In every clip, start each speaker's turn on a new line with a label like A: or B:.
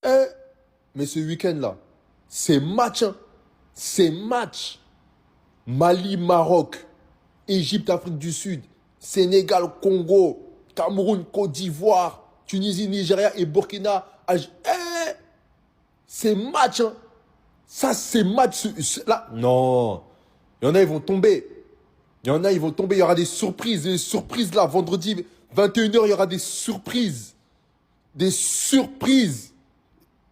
A: Eh, mais ce week-end-là, c'est match, hein. C'est match. Mali, Maroc, Égypte, Afrique du Sud, Sénégal, Congo, Cameroun, Côte d'Ivoire, Tunisie, Nigeria et Burkina. Eh, c'est match, hein. Ça, c'est match. Là, non. Il y en a, ils vont tomber. Il y en a, ils vont tomber. Il y aura des surprises. Des surprises là. Vendredi, 21h, il y aura des surprises. Des surprises.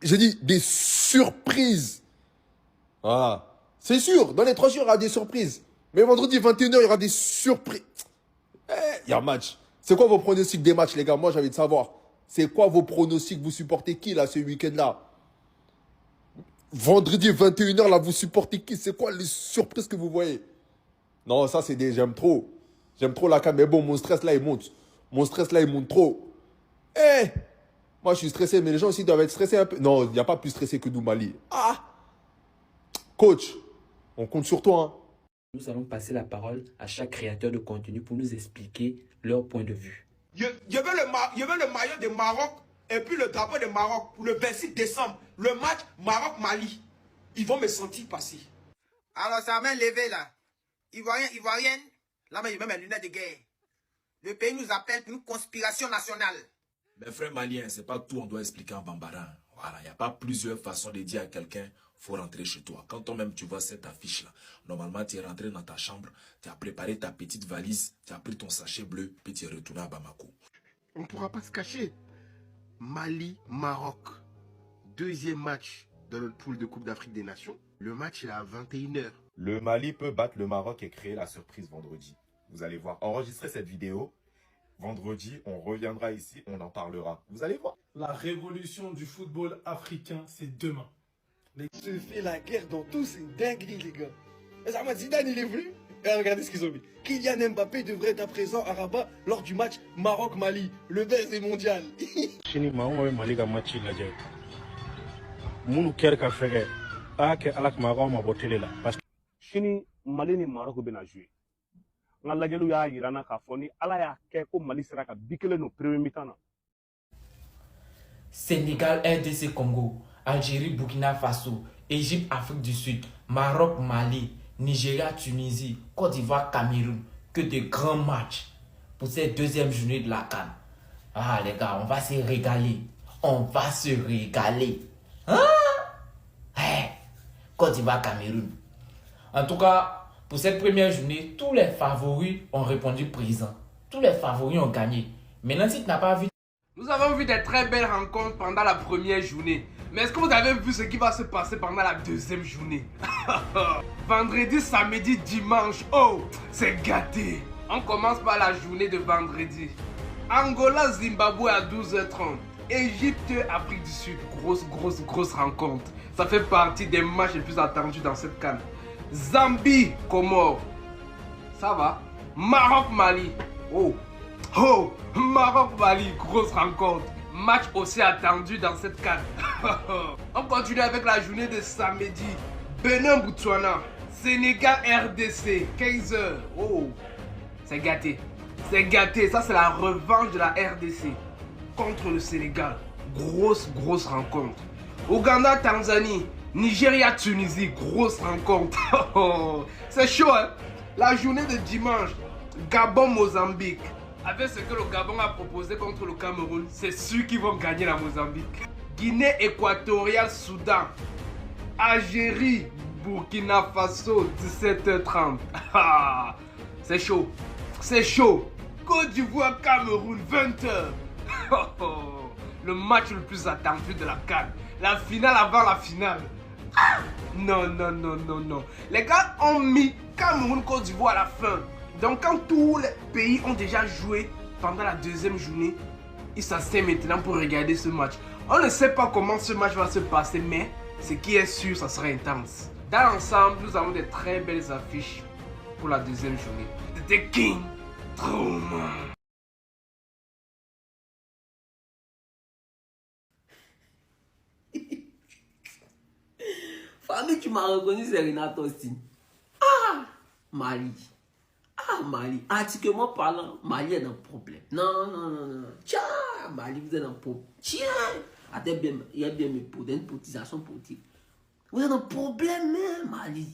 A: J'ai dit des surprises. Voilà. C'est sûr. Dans les 3 jours, il y aura des surprises. Mais vendredi, 21h, il y aura des surprises. Eh, il y a match. C'est quoi vos pronostics des matchs, les gars? Moi, j'ai envie de savoir. C'est quoi vos pronostics? Vous supportez qui, là, ce week-end-là? Vendredi 21h, là, vous supportez qui? C'est quoi les surprises que vous voyez? Non, ça, c'est des... J'aime trop. J'aime trop la cam. Mais bon, mon stress, là, il monte. Mon stress, là, il monte trop. Eh! Moi, je suis stressé, mais les gens aussi doivent être stressés un peu. Non, il n'y a pas plus stressé que nous, Mali. Ah! Coach, on compte sur toi, hein.
B: Nous allons passer la parole à chaque créateur de contenu pour nous expliquer leur point de vue.
C: Je veux le maillot de Maroc et puis le drapeau de Maroc pour le 26 décembre. Le match Maroc-Mali. Ils vont me sentir passer.
D: Alors, ça main levée là. Ivoirien, Ivoirienne. Là, mais il met mes lunettes de guerre. Le pays nous appelle pour une conspiration nationale.
E: Mais frère malien, c'est pas tout on doit expliquer en bambara. Voilà, il n'y a pas plusieurs façons de dire à quelqu'un, faut rentrer chez toi. Quand toi-même tu vois cette affiche-là, normalement tu es rentré dans ta chambre, tu as préparé ta petite valise, tu as pris ton sachet bleu, puis tu es retourné à Bamako.
F: On ne pourra pas se cacher. Mali-Maroc. Deuxième match dans notre poule de Coupe d'Afrique des Nations. Le match est à 21h.
G: Le Mali peut battre le Maroc et créer la surprise vendredi. Vous allez voir. Enregistrez cette vidéo. Vendredi, on reviendra ici, on en parlera. Vous allez voir.
H: La révolution du football africain, c'est demain.
I: Se fait la guerre dans tout, c'est une dinguerie, les gars. Et ça m'a dit, Zidane, il est venu. Et regardez ce qu'ils ont mis. Kylian Mbappé devrait être présent à Rabat lors du match Maroc-Mali, le baiser mondial.
J: Chini Mali ni Maroc bena jouer. Nga lajelu ya yirana ka foni ala ya ke ko Mali sera ka bikele no premier mi-temps na.
B: Sénégal, RDC Congo, Algérie, Burkina Faso, Égypte, Afrique du Sud, Maroc, Mali, Nigeria, Tunisie, Côte d'Ivoire, Cameroun. Que de grands matchs pour cette deuxième journée de la CAN. Ah les gars, on va se régaler. On va se régaler. Hein? Hey, Côte d'Ivoire, Cameroun. En tout cas, pour cette première journée, tous les favoris ont répondu présent. Tous les favoris ont gagné. Maintenant, si tu n'as pas vu...
C: Nous avons vu des très belles rencontres pendant la première journée. Mais est-ce que vous avez vu ce qui va se passer pendant la deuxième journée? Vendredi, samedi, dimanche. Oh, c'est gâté. On commence par la journée de vendredi. Angola, Zimbabwe à 12h30. Égypte, Afrique du Sud. Grosse rencontre. Ça fait partie des matchs les plus attendus dans cette CAN. Zambie, Comores. Ça va. Maroc, Mali. Oh, Maroc, Mali. Grosse rencontre. Match aussi attendu dans cette CAN. On continue avec la journée de samedi. Benin, Botswana. Sénégal, RDC. 15h. Oh, c'est gâté. C'est gâté. Ça, c'est la revanche de la RDC contre le Sénégal. Grosse rencontre. Ouganda, Tanzanie. Nigeria, Tunisie. Grosse rencontre. C'est chaud, hein? La journée de dimanche. Gabon, Mozambique. Avec ce que le Gabon a proposé contre le Cameroun, c'est sûr qu'ils vont gagner la Mozambique. Guinée équatoriale, Soudan. Algérie, Burkina Faso, 17h30. C'est chaud. C'est chaud. Côte d'Ivoire, Cameroun, 20h. Le match le plus attendu de la CAN. La finale avant la finale. Non. Les gars ont mis Cameroun, Côte d'Ivoire à la fin. Donc quand tous les pays ont déjà joué pendant la deuxième journée, ils s'asseyent maintenant pour regarder ce match. On ne sait pas comment ce match va se passer, mais ce qui est sûr, ça sera intense. Dans l'ensemble, nous avons des très belles affiches pour la deuxième journée. The King Trauma.
B: Famille, tu m'as reconnu, c'est Renato aussi. Ah, Mali. Artistiquement parlant, Mali est un problème. Non. Tiens, Mali, vous êtes un problème. Tiens,
K: il y a bien une politisation politique. Vous avez un problème, hein, Mali.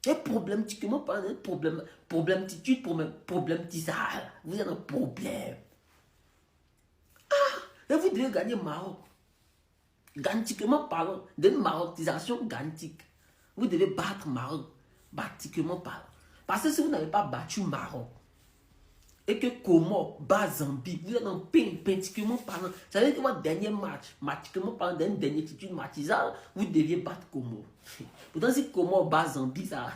K: Un problème, tu comment parler d'un problème attitude, problème tizal. Vous avez un problème. Ah, et vous devez gagner Maroc. Gantiquement parlant, d'une marocisation gantique. Vous devez battre Maroc, batiquement parlant. Parce que si vous n'avez pas battu Maroc, et que Comores bat Zambie, vous êtes en peintiquement parlant. Ça veut dire que votre dernier match, pratiquement parlant d'une dernière attitude matisale, vous deviez battre Comores. Pourtant, si Comores bat Zambie, ça.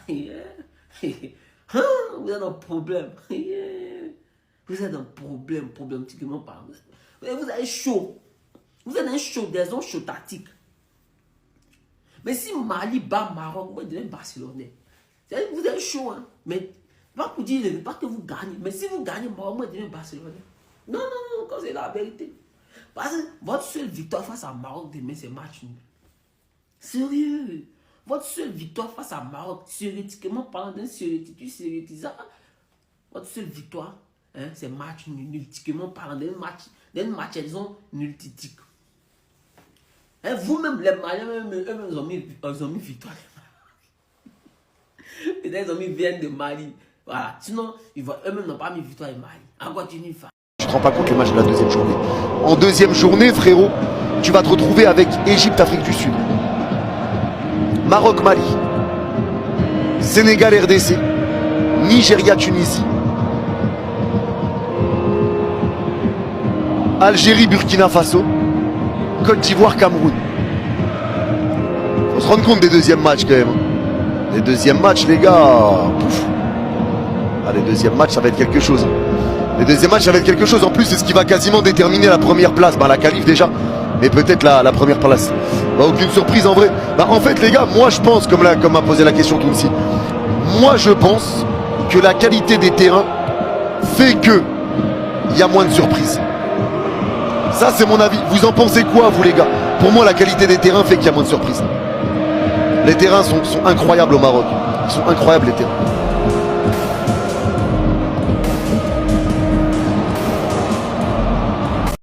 K: Vous êtes un problème. Vous êtes un problème, pratiquement parlant. Vous avez chaud. Vous êtes un chaud, des zones chaudes tactiques. Mais si Mali bat Maroc, vous devenez Barcelonais. Vous êtes chaud, hein. Mais pas pour dire, pas que vous gagnez. Mais si vous gagnez, Maroc, vous devenez Barcelonais. Non, c'est la vérité. Parce que votre seule victoire face à Maroc demain, c'est match nul. Sérieux. Votre seule victoire face à Maroc, théoriquement parlant d'un sérieutisant, votre seule victoire, hein, c'est match nul. Théoriquement parlant d'un match, elles ont nultitique. Hein, vous-même, les Maliens, eux-mêmes, ils ont mis victoire. Peut-être ils ont mis viennent de Mali. Voilà. Sinon, eux-mêmes n'ont pas mis victoire de Mali. En quoi tu n'y fais?
L: Tu te rends pas compte le match de la deuxième journée. En deuxième journée, frérot, tu vas te retrouver avec Égypte, Afrique du Sud, Maroc, Mali, Sénégal, RDC, Nigeria, Tunisie, Algérie, Burkina Faso, Côte d'Ivoire, Cameroun. Faut se rendre compte des deuxièmes matchs quand même. Les deuxièmes matchs, les gars. Pouf. Ah, les deuxièmes matchs, ça va être quelque chose. Les deuxièmes matchs, ça va être quelque chose. En plus, c'est ce qui va quasiment déterminer la première place. La qualif déjà, mais peut-être la première place. Aucune surprise en vrai. En fait, les gars, moi je pense, comme m'a posé la question Tounsi, moi je pense que la qualité des terrains fait que il y a moins de surprises. Ça, c'est mon avis. Vous en pensez quoi, vous, les gars? Pour moi, la qualité des terrains fait qu'il y a moins de surprises. Les terrains sont incroyables au Maroc. Ils sont incroyables, les terrains.